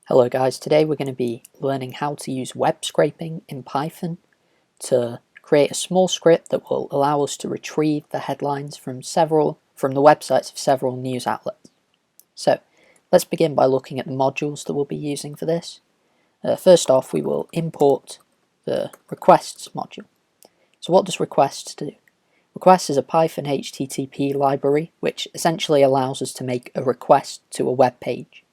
Hello guys, today we're going to be learning how to use web scraping in Python to create a small script that will allow us to retrieve the headlines from the websites of several news outlets. So let's begin by looking at the modules that we'll be using for this. First off, we will import the requests module. So what does requests do? Requests is a Python HTTP library which essentially allows us to make a request to a web page.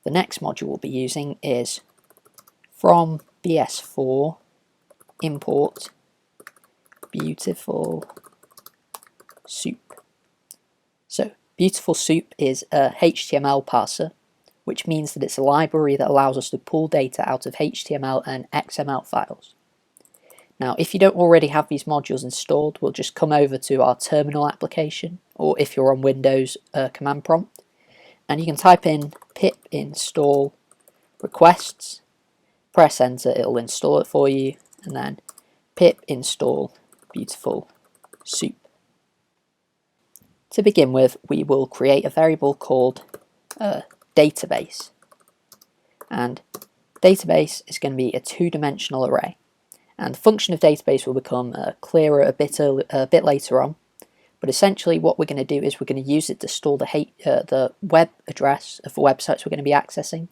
The next module we'll be using is from BS4 import beautiful soup. So beautiful soup is a HTML parser, which means that it's a library that allows us to pull data out of HTML and XML files. Now, if you don't already have these modules installed, we'll just come over to our terminal application, or if you're on Windows, command prompt, and you can type in pip install requests, press enter, it'll install it for you, and then pip install beautiful soup. To begin with, we will create a variable called database, and database is going to be a two-dimensional array, and the function of database will become clearer a bit later on. But essentially what we're going to do is we're going to use it to store the web address of the websites we're going to be accessing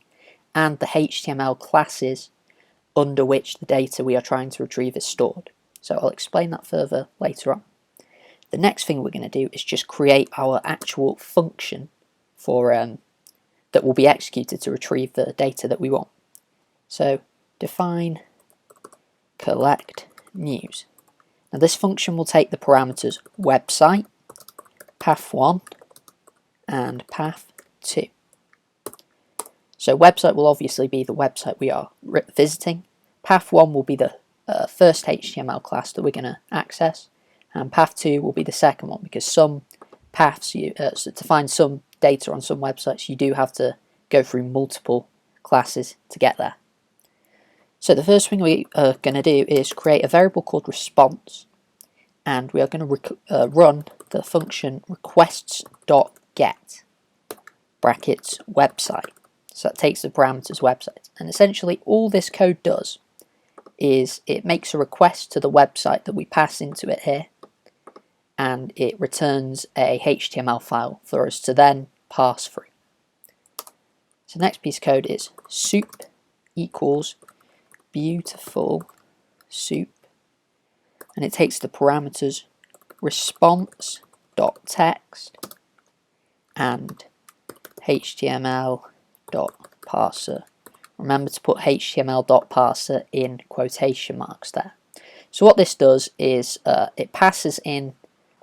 and the HTML classes under which the data we are trying to retrieve is stored. So I'll explain that further later on. The next thing we're going to do is just create our actual function for that will be executed to retrieve the data that we want. So define collect news. Now this function will take the parameters website, path1 and path2. So website will obviously be the website we are visiting, path1 will be the first HTML class that we're going to access, and path2 will be the second one, because some paths, so to find some data on some websites you do have to go through multiple classes to get there. So the first thing we are going to do is create a variable called response, and we are going to run the function requests.get brackets website. So that takes the parameters website, and essentially all this code does is it makes a request to the website that we pass into it here, and it returns a HTML file for us to then parse through. So the next piece of code is soup equals beautiful soup, and it takes the parameters response.text and html.parser. Remember to put html.parser in quotation marks there. So what this does is it passes in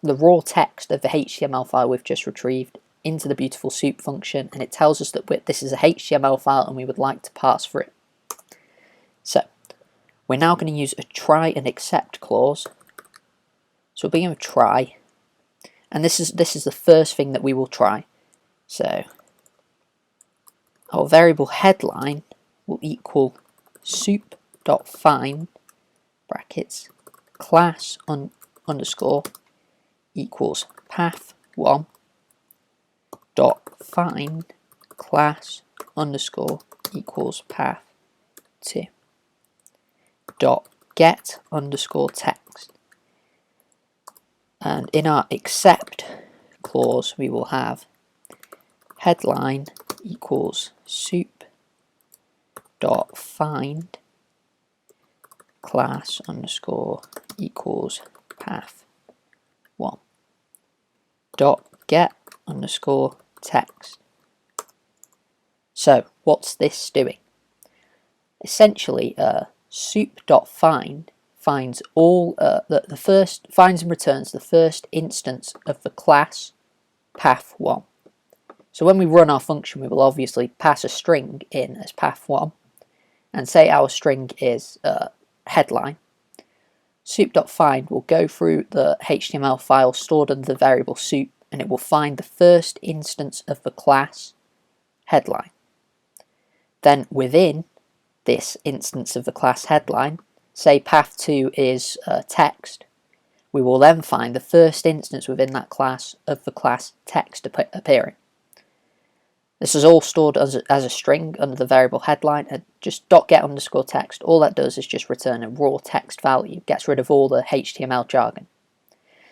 the raw text of the HTML file we've just retrieved into the beautiful soup function, and it tells us that this is a HTML file and we would like to parse through it. So we're now going to use a try and accept clause. So we'll begin with try, and this is the first thing that we will try. So our variable headline will equal soup.find brackets class underscore equals path1 dot find class underscore equals path2 dot get underscore text, and in our accept clause we will have headline equals soup dot find class underscore equals path1 dot get underscore text. So what's this doing? Essentially soup.find finds all finds and returns the first instance of the class path1. So when we run our function, we will obviously pass a string in as path1, and say our string is headline. Soup.find will go through the HTML file stored under the variable soup, and it will find the first instance of the class headline. Then within this instance of the class headline, say path2 is text, we will then find the first instance within that class of the class text appearing. This is all stored as a string under the variable headline, and just .get underscore text. All that does is just return a raw text value, gets rid of all the HTML jargon.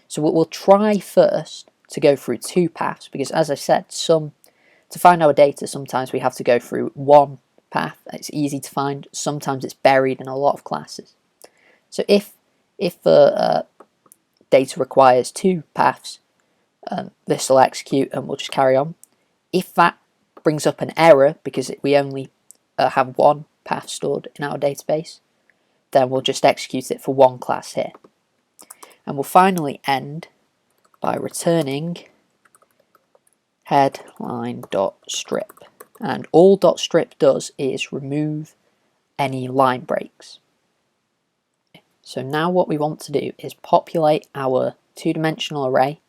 So we'll try first to go through 2 paths, because as I said, to find our data, sometimes we have to go through one path. It's easy to find. Sometimes it's buried in a lot of classes. So if the data requires 2 paths, this will execute and we'll just carry on. If that brings up an error because we only have 1 path stored in our database, then we'll just execute it for 1 class here. And we'll finally end by returning headline.strip. And all .strip does is remove any line breaks. So now what we want to do is populate our 2-dimensional array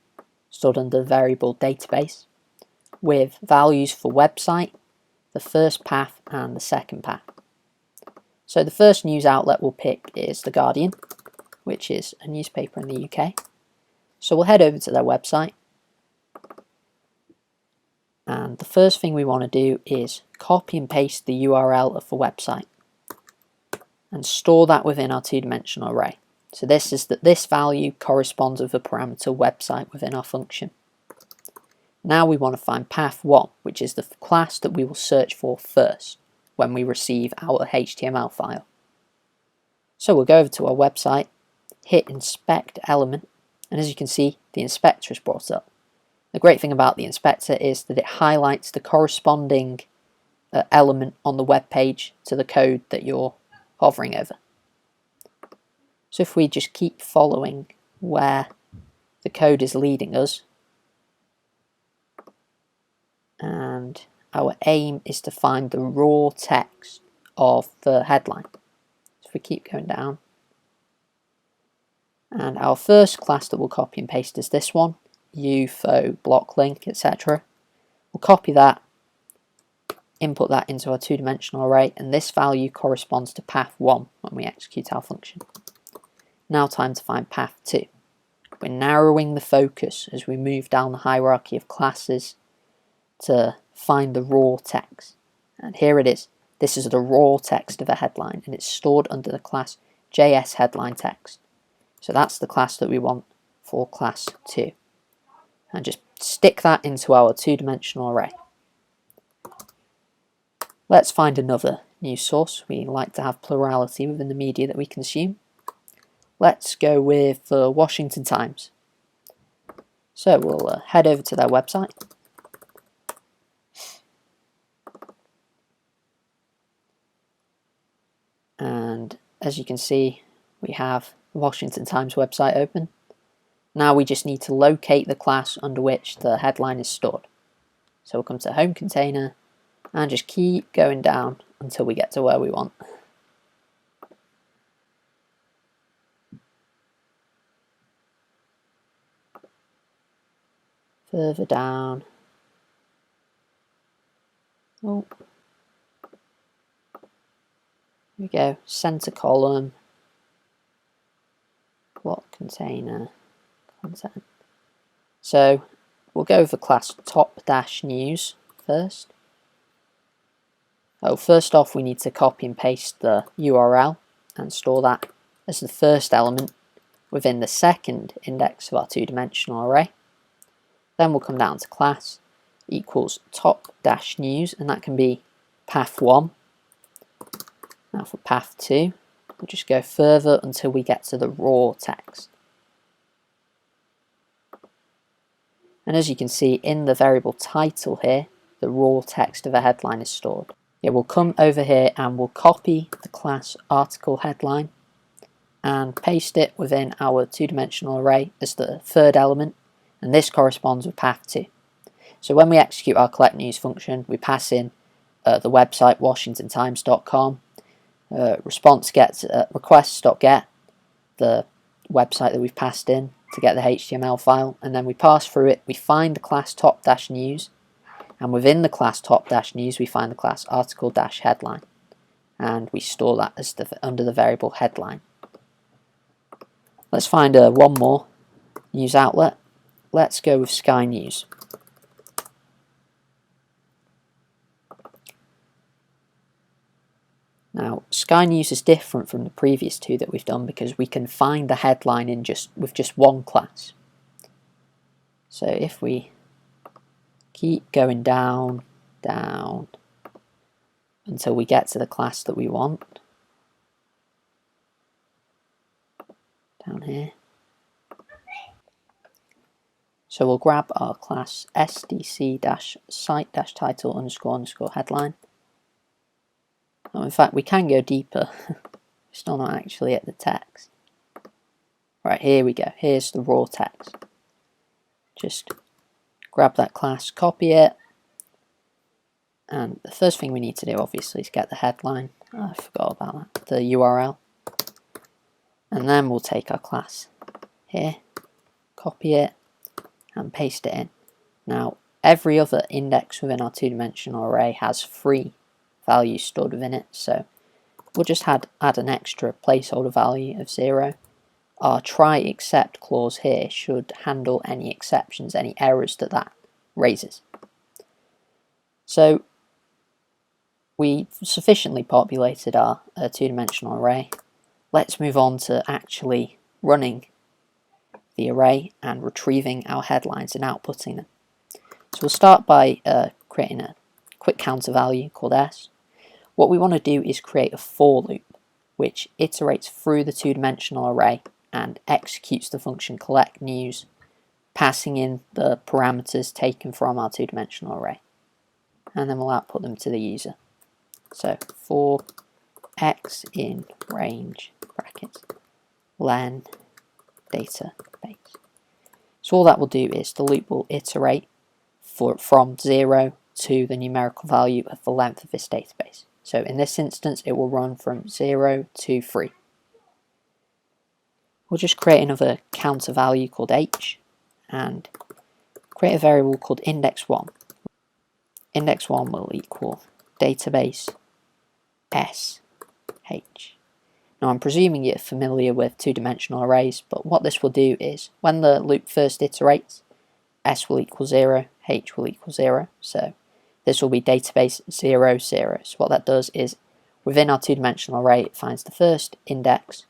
stored under the variable database with values for website, the first path and the second path. So the first news outlet we'll pick is The Guardian, which is a newspaper in the UK. So we'll head over to their website, and the first thing we want to do is copy and paste the URL of the website and store that within our 2-dimensional array. So this value corresponds with the parameter website within our function. Now we want to find path 1, which is the class that we will search for first when we receive our HTML file. So we'll go over to our website, hit inspect element, and as you can see, the inspector is brought up. The great thing about the inspector is that it highlights the corresponding element on the web page to the code that you're hovering over. So if we just keep following where the code is leading us, and our aim is to find the raw text of the headline. So if we keep going down, and our first class that we'll copy and paste is this one, UFO, block link, etc. We'll copy that, input that into our 2-dimensional array, and this value corresponds to path 1 when we execute our function. Now time to find path 2. We're narrowing the focus as we move down the hierarchy of classes to find the raw text. And here it is. This is the raw text of a headline, and it's stored under the class JS headline text. So that's the class that we want for class 2. And just stick that into our 2-dimensional array. Let's find another news source. We like to have plurality within the media that we consume. Let's go with the Washington Times. So we'll head over to their website. And as you can see, we have the Washington Times website open. Now we just need to locate the class under which the headline is stored. So we'll come to home container and just keep going down until we get to where we want. Further down. Oh. Here we go, center column, block container, content. So we'll go for class top-news first. First off we need to copy and paste the URL and store that as the first element within the second index of our 2-dimensional array. Then we'll come down to class equals top-news, and that can be path 1. Now for path 2, we'll just go further until we get to the raw text. And as you can see in the variable title here, the raw text of a headline is stored. Yeah, we'll come over here and we'll copy the class article headline and paste it within our 2-dimensional array as the third element, and this corresponds with path 2. So when we execute our collect news function, we pass in the website washingtontimes.com, response gets requests.get, the website that we've passed in to get the HTML file, and then we pass through it, we find the class top-news, and within the class top-news we find the class article-headline, and we store that as under the variable headline. Let's find one more news outlet. Let's go with Sky News. Now, Sky News is different from the previous two that we've done because we can find the headline with just one class. So if we keep going down, down, until we get to the class that we want, down here. So we'll grab our class sdc-site-title__headline. Oh, in fact, we can go deeper. Still not actually at the text. Right, here we go. Here's the raw text. Just grab that class, copy it. And the first thing we need to do, obviously, is get the headline. Oh, I forgot about that. The URL. And then we'll take our class here, copy it, and paste it in. Now, every other index within our two-dimensional array has 3 values stored within it, so we'll just add an extra placeholder value of 0. Our try except clause here should handle any exceptions, any errors that raises. So we sufficiently populated our two-dimensional array. Let's move on to actually running the array and retrieving our headlines and outputting them. So we'll start by creating a quick counter value called s. What we want to do is create a for loop which iterates through the two-dimensional array and executes the function collect news, passing in the parameters taken from our two-dimensional array, and then we'll output them to the user. So for x in range brackets len database. So all that will do is the loop will iterate from 0 to the numerical value of the length of this database. So in this instance it will run from 0 to 3. We'll just create another counter value called h and create a variable called index1. Index1 will equal database sh. Now I'm presuming you're familiar with two-dimensional arrays, but what this will do is when the loop first iterates, s will equal 0, h will equal 0, so this will be database 0, 0. So what that does is within our two-dimensional array it finds the first index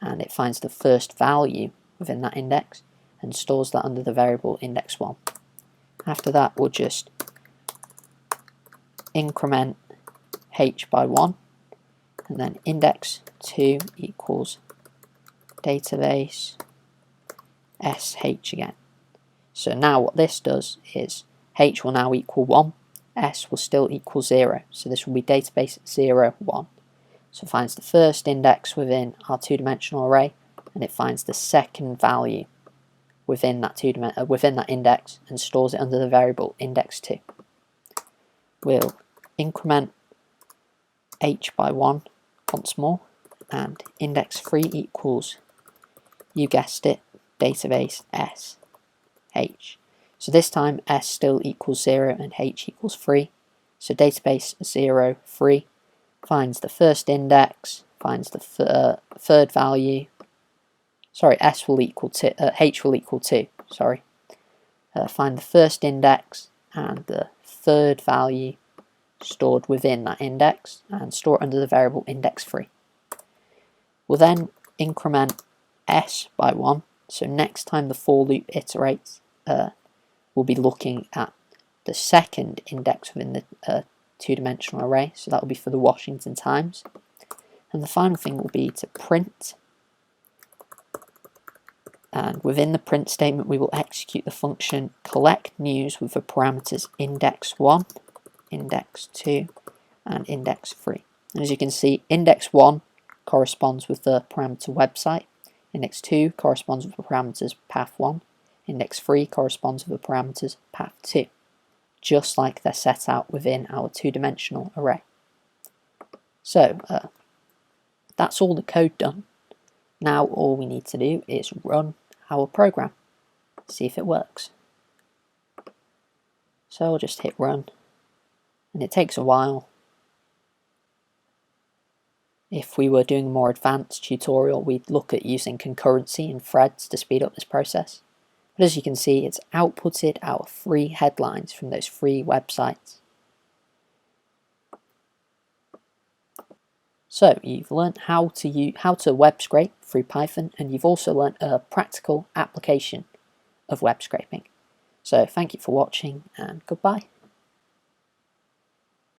and it finds the first value within that index and stores that under the variable index1. After that we'll just increment h by 1 and then index2 equals database sh again. So now what this does is h will now equal 1, s will still equal 0, so this will be database 0, 1. So it finds the first index within our two-dimensional array and it finds the second value within that index and stores it under the variable index2. We'll increment h by 1 once more and index3 equals, you guessed it, database sh. So this time s still equals 0 and h equals 3. So database 0, 3 finds the first index, finds the third value. Sorry, h will equal 2. Sorry. Find the first index and the third value stored within that index and store it under the variable index3. We'll then increment s by 1. So next time the for loop iterates, we'll be looking at the second index within the two-dimensional array. So that will be for the Washington Times. And the final thing will be to print. And within the print statement we will execute the function collect news with the parameters index1, index2 and index3. And as you can see, index1 corresponds with the parameter website, index2 corresponds with the parameters path1, index3 corresponds with the parameters path2, just like they're set out within our two-dimensional array. So that's all the code done. Now all we need to do is run our program, see if it works. So I'll just hit run, and it takes a while. If we were doing a more advanced tutorial, we'd look at using concurrency and threads to speed up this process. But as you can see, it's outputted our 3 headlines from those 3 websites. So you've learnt how to web scrape through Python, and you've also learnt a practical application of web scraping. So thank you for watching, and goodbye.